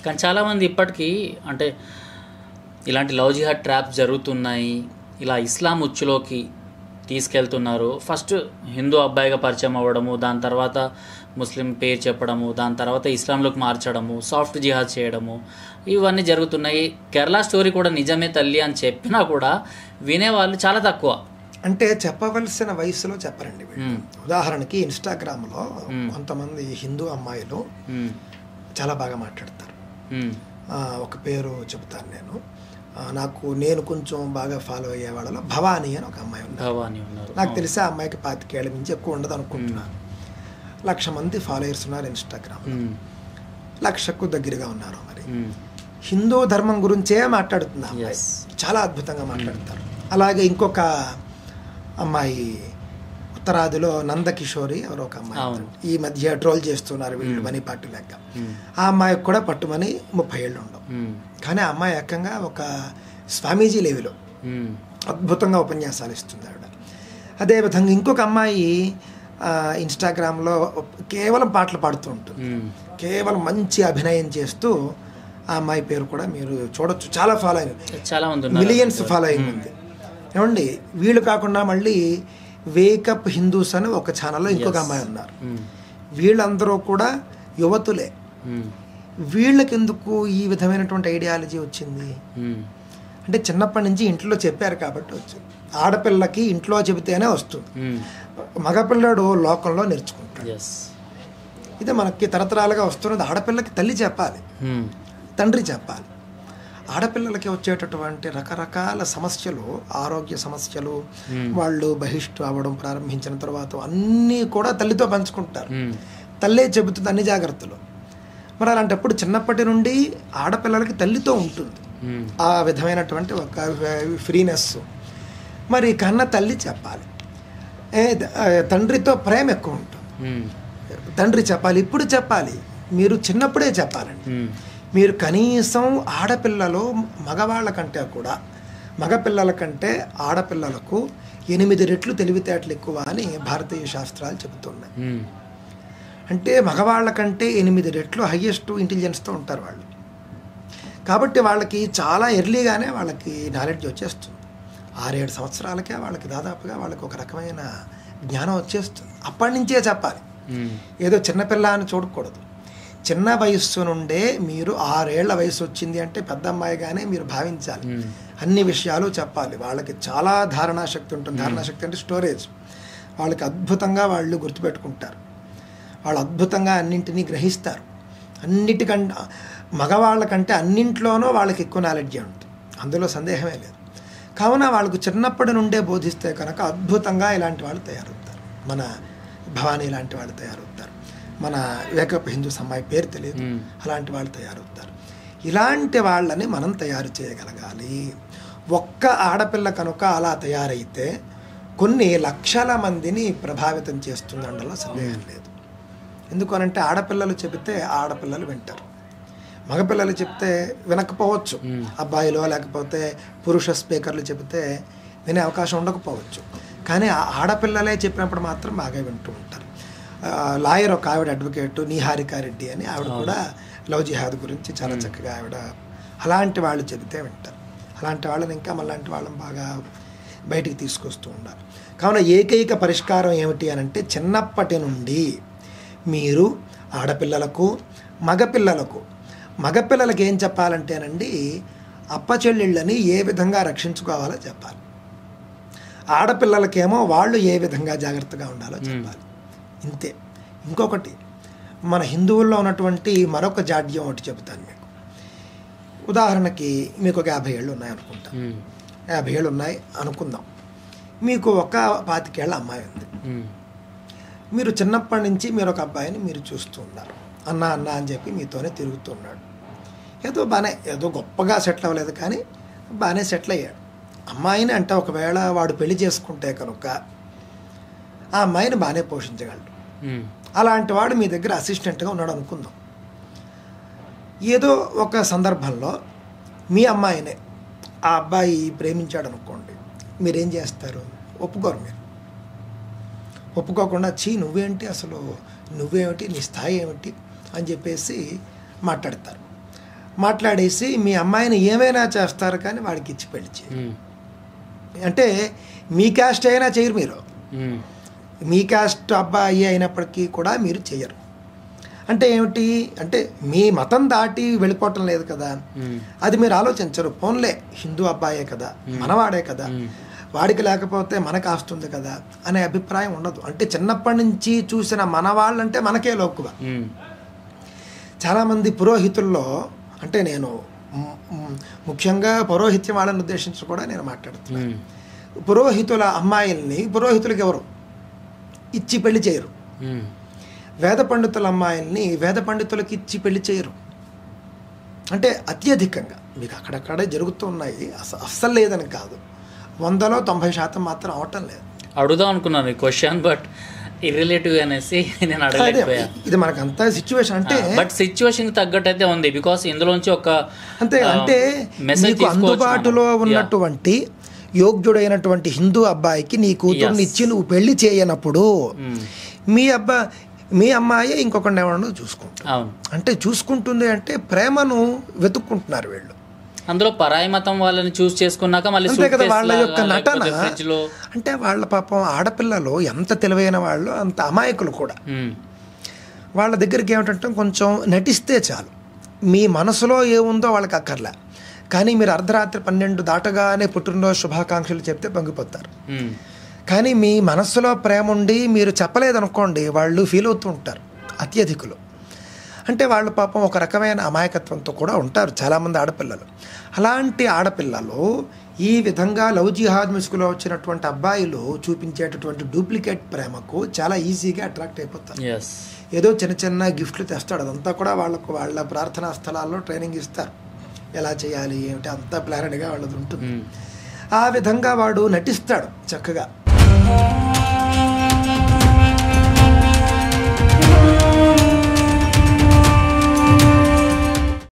కానీ చాలామంది ఇప్పటికీ అంటే ఇలాంటి లవ్ జిహాద్ ట్రాప్స్ జరుగుతున్నాయి, ఇలా ఇస్లాం ఉచ్చులోకి తీసుకెళ్తున్నారు. ఫస్ట్ హిందూ అబ్బాయిగా పరిచయం అవ్వడము, దాని తర్వాత ముస్లిం పేరు చెప్పడము, దాని తర్వాత ఇస్లాంలోకి మార్చడము, సాఫ్ట్ జిహాద్ చేయడము, ఇవన్నీ జరుగుతున్నాయి. కేరళ స్టోరీ కూడా నిజమే తల్లి అని చెప్పినా కూడా వినేవాళ్ళు చాలా తక్కువ. అంటే చెప్పవలసిన వయసులో చెప్పరండి వీళ్ళు. ఉదాహరణకి ఇన్స్టాగ్రామ్లో కొంతమంది హిందూ అమ్మాయిలు చాలా బాగా మాట్లాడతారు. ఒక పేరు చెబుతాను నేను. నేను కొంచెం బాగా ఫాలో అయ్యే వాళ్ళలో భవానీ అని ఒక అమ్మాయి ఉన్నారు. నాకు తెలిసి ఆ అమ్మాయికి 25 ఏళ్ళ నుంచి ఎక్కువ ఉండదు అనుకుంటున్నాను. 1,00,000 మంది ఫాలోయర్స్ ఉన్నారు ఇన్స్టాగ్రామ్. 1,00,000కు దగ్గరగా ఉన్నారు. మరి హిందూ ధర్మం గురించే మాట్లాడుతుంది ఆ అమ్మాయి, చాలా అద్భుతంగా మాట్లాడతారు. అలాగే ఇంకొక అమ్మాయి ఉత్తరాదిలో నందకిషోరి ఎవరో ఒక అమ్మాయి, ఈ మధ్య ట్రోల్ చేస్తున్నారు వీళ్ళు మనీ పార్టీ లెక్క. ఆ అమ్మాయికి కూడా పట్టుమని 30 ఏళ్ళు ఉండవు. కానీ ఆ అమ్మాయి ఏకంగా ఒక స్వామీజీ లెవెల్లో అద్భుతంగా ఉపన్యాసాలు ఇస్తుంది ఆవిడ. అదేవిధంగా ఇంకొక అమ్మాయి ఇన్స్టాగ్రామ్లో కేవలం పాటలు పాడుతూ ఉంటుంది, కేవలం మంచి అభినయం చేస్తూ. ఆ అమ్మాయి పేరు కూడా మీరు చూడొచ్చు, చాలా ఫాలోయింగ్, చాలా మిలియన్స్ ఫాలోయింగ్ ఉంది. ఏమండి, వీళ్ళు కాకుండా మళ్ళీ వేకప్ హిందూస్ అని ఒక ఛానల్లో ఇంకొక అమ్మాయి ఉన్నారు. వీళ్ళందరూ కూడా యువతులే. వీళ్ళకి ఎందుకు ఈ విధమైనటువంటి ఐడియాలజీ వచ్చింది అంటే చిన్నప్పటి నుంచి ఇంట్లో చెప్పారు కాబట్టి వచ్చింది. ఆడపిల్లకి ఇంట్లో చెబితేనే వస్తుంది, మగపిల్లడు లోకంలో నేర్చుకుంటాడు. ఇది మనకి తరతరాలుగా వస్తున్నది. ఆడపిల్లకి తల్లి చెప్పాలి, తండ్రి చెప్పాలి. ఆడపిల్లలకి వచ్చేటటువంటి రకరకాల సమస్యలు, ఆరోగ్య సమస్యలు, వాళ్ళు బహిష్టు అవ్వడం ప్రారంభించిన తర్వాత అన్నీ కూడా తల్లితో పంచుకుంటారు. తల్లే చెబుతుంది అన్ని జాగ్రత్తలు. మరి అలాంటప్పుడు చిన్నప్పటి నుండి ఆడపిల్లలకి తల్లితో ఉంటుంది ఆ విధమైనటువంటి ఒక ఫ్రీనెస్. మరి కన్న తల్లి చెప్పాలి, తండ్రితో ప్రేమ ఎక్కువ ఉంటుంది. తండ్రి చెప్పాలి, ఇప్పుడు చెప్పాలి, మీరు చిన్నప్పుడే చెప్పాలండి. మీరు కనీసం ఆడపిల్లలు మగవాళ్ళ కంటే కూడా మగపిల్లల కంటే ఆడపిల్లలకు 8 రెట్లు తెలివితేటలు ఎక్కువ అని భారతీయ శాస్త్రాలు చెబుతున్నాయి. అంటే మగవాళ్ళ కంటే 8 రెట్లు హయ్యెస్ట్ ఇంటెలిజెన్స్తో ఉంటారు వాళ్ళు. కాబట్టి వాళ్ళకి చాలా ఎర్లీగానే వాళ్ళకి నాలెడ్జ్ వచ్చేస్తుంది. 6-7 సంవత్సరాలకే వాళ్ళకి దాదాపుగా వాళ్ళకి ఒక రకమైన జ్ఞానం వచ్చేస్తుంది. అప్పటి నుంచే చెప్పాలి, ఏదో చిన్నపిల్ల అని చూడకూడదు. చిన్న వయస్సు నుండే మీరు 6 ఏళ్ల వయసు వచ్చింది అంటే పెద్ద అమ్మాయిగానే మీరు భావించాలి. అన్ని విషయాలు చెప్పాలి. వాళ్ళకి చాలా ధారణాశక్తి ఉంటుంది. ధారణాశక్తి అంటే స్టోరేజ్. వాళ్ళకి అద్భుతంగా వాళ్ళు గుర్తుపెట్టుకుంటారు, వాళ్ళు అద్భుతంగా అన్నింటినీ గ్రహిస్తారు. అన్నిటికంటే మగవాళ్ళకంటే అన్నింట్లోనూ వాళ్ళకి ఎక్కువ నాలెడ్జే ఉంటుంది, అందులో సందేహమే లేదు. కావున వాళ్ళకు చిన్నప్పటి నుండే బోధిస్తే కనుక అద్భుతంగా ఇలాంటి వాళ్ళు తయారవుతారు. మన భవానీ లాంటి వాళ్ళు తయారవుతారు. మన వేకప్ హిందూస్ అమ్మాయి పేరు తెలియదు, అలాంటి వాళ్ళు తయారవుతారు. ఇలాంటి వాళ్ళని మనం తయారు చేయగలగాలి. ఒక్క ఆడపిల్ల కనుక అలా తయారైతే కొన్ని లక్షల మందిని ప్రభావితం చేస్తుంది అందులో సందేహం లేదు. ఎందుకనంటే ఆడపిల్లలు చెబితే ఆడపిల్లలు వింటారు, మగపిల్లలు చెప్తే వినకపోవచ్చు. అబ్బాయిలో లేకపోతే పురుష స్పీకర్లు చెబితే వినే అవకాశం ఉండకపోవచ్చు. కానీ ఆడపిల్లలే చెప్పినప్పుడు మాత్రం బాగా వింటూ ఉంటారు. లాయర్ ఒక ఆవిడ, అడ్వకేట్ నిహారికా రెడ్డి అని, ఆవిడ కూడా లవ్ జిహాద్ గురించి చాలా చక్కగా ఆవిడ అలాంటి వాళ్ళు చెబితే వింటారు. అలాంటి వాళ్ళని ఇంకా మళ్ళాంటి వాళ్ళని బాగా బయటికి తీసుకొస్తూ ఉండాలి. కావున ఏకైక పరిష్కారం ఏమిటి అని అంటే చిన్నప్పటి నుండి మీరు ఆడపిల్లలకు మగపిల్లలకు ఏం చెప్పాలంటేనండి, అప్పచెల్లెళ్ళని ఏ విధంగా రక్షించుకోవాలో చెప్పాలి. ఆడపిల్లలకేమో వాళ్ళు ఏ విధంగా జాగ్రత్తగా ఉండాలో చెప్పాలి. ఇంతే. ఇంకొకటి, మన హిందువుల్లో ఉన్నటువంటి మరొక జాడ్యం ఒకటి చెబుతాను మీకు. ఉదాహరణకి మీకు ఒక 50 ఏళ్ళు ఉన్నాయి అనుకుంటా, 50 ఏళ్ళు ఉన్నాయి అనుకుందాం. మీకు ఒక 25 ఏళ్ళ అమ్మాయి ఉంది. మీరు చిన్నప్పటి నుంచి మీరు ఒక అబ్బాయిని మీరు చూస్తూ ఉన్నారు, అన్న అని చెప్పి మీతోనే తిరుగుతున్నాడు. ఏదో గొప్పగా సెటిల్ అవ్వలేదు కానీ బాగానే సెటిల్ అయ్యాడు. అమ్మాయిని అంటే ఒకవేళ వాడు పెళ్లి చేసుకుంటే కనుక ఆ అమ్మాయిని బాగానే పోషించగలడు. అలాంటి వాడు మీ దగ్గర అసిస్టెంట్గా ఉన్నాడు అనుకుందాం. ఏదో ఒక సందర్భంలో మీ అమ్మాయినే ఆ అబ్బాయి ప్రేమించాడు అనుకోండి, మీరేం చేస్తారు? ఒప్పుకోరు. మీరు ఒప్పుకోకుండా నువ్వేంటి, అసలు నువ్వేమిటి, నీ స్థాయి ఏమిటి అని చెప్పేసి మాట్లాడతారు. మాట్లాడేసి మీ అమ్మాయిని ఏమైనా చేస్తారు కానీ వాడికి ఇచ్చి పెళ్లి చేయరు. అంటే మీ క్యాస్ట్ అయినా చేయరు మీరు, మీ క్యాస్ట్ అబ్బాయి అయినప్పటికీ కూడా మీరు చేయరు. అంటే ఏమిటి అంటే మీ మతం దాటి వెళ్ళిపోవటం లేదు కదా, అది మీరు ఆలోచించరు. పోన్లే హిందూ అబ్బాయే కదా, మనవాడే కదా, వాడికి లేకపోతే మనకు ఆస్తుంది కదా అనే అభిప్రాయం ఉండదు. అంటే చిన్నప్పటి నుంచి చూసిన మన వాళ్ళంటే మనకే లోకువ. చాలామంది పురోహితుల్లో, అంటే నేను ముఖ్యంగా పౌరోహిత్యం వాళ్ళని ఉద్దేశించి కూడా నేను మాట్లాడుతున్నాను. పురోహితుల అమ్మాయిల్ని పురోహితులకి ఎవరు ఇచ్చి పెళ్లి చేయరు. వేద పండితుల అమ్మాయిల్ని వేద పండితులకి ఇచ్చి పెళ్లి చేయరు. అంటే అత్యధికంగా మీకు అక్కడక్కడే జరుగుతూ ఉన్నాయి, అస్సలు లేదని కాదు, 100లో 90% మాత్రం అవటం లేదు. అడుగుదాం అనుకున్నాను ఈ క్వశ్చన్, బట్ ఇర్రిలేటివ్ అనేసి నేను అడగలేకపోయా. ఇది మనకంతా సిచ్యువేషన్, అంటే బట్ సిచ్యువేషన్ తగ్గట్టు అయితే ఉంది. బికాస్ ఇందులోంచి ఒక అంతే, అంటే మీకు అందుబాటులో ఉన్నటువంటి యోగ్యుడైనటువంటి హిందూ అబ్బాయికి నీ కూతుర్ని ఇచ్చి నువ్వు పెళ్లి చేయనప్పుడు మీ అమ్మాయి ఇంకొకరిని ఎవరన్నా చూసుకుంటారు. అంటే చూసుకుంటుంది అంటే ప్రేమను వెతుక్కుంటున్నారు వీళ్ళు. అందులో పరాయి మతం వాళ్ళని చూస్ చేసుకున్నాక మళ్ళీ అంతే కదా వాళ్ళ యొక్క నటన. అంటే వాళ్ళ పాపం ఆడపిల్లలు ఎంత తెలివైన వాళ్ళు అంత అమాయకులు కూడా. వాళ్ళ దగ్గరికి ఏమిటంటే కొంచెం నటిస్తే చాలు, మీ మనసులో ఏముందో వాళ్ళకి అక్కర్లే. కానీ మీరు అర్ధరాత్రి 12 దాటగానే పుట్టినరోజు శుభాకాంక్షలు చెప్తే పొంగిపోతారు. కానీ మీ మనస్సులో ప్రేమ ఉండి మీరు చెప్పలేదనుకోండి, వాళ్ళు ఫీల్ అవుతూ ఉంటారు అత్యధికులు. అంటే వాళ్ళు పాపం ఒక రకమైన అమాయకత్వంతో కూడా ఉంటారు చాలామంది ఆడపిల్లలు. అలాంటి ఆడపిల్లలు ఈ విధంగా లవ్ జిహాద్ ముసుగులో వచ్చినటువంటి అబ్బాయిలు చూపించేటటువంటి డూప్లికేట్ ప్రేమకు చాలా ఈజీగా అట్రాక్ట్ అయిపోతారు. ఏదో చిన్న చిన్న గిఫ్ట్లు తెస్తాడు, అదంతా కూడా వాళ్ళ ప్రార్థనా స్థలాల్లో ట్రైనింగ్ ఇస్తారు, ఎలా చేయాలి ఏమిటి అంతా ప్లానెడ్గా వాళ్ళది ఉంటుంది. ఆ విధంగా వాడు నటిస్తాడు చక్కగా.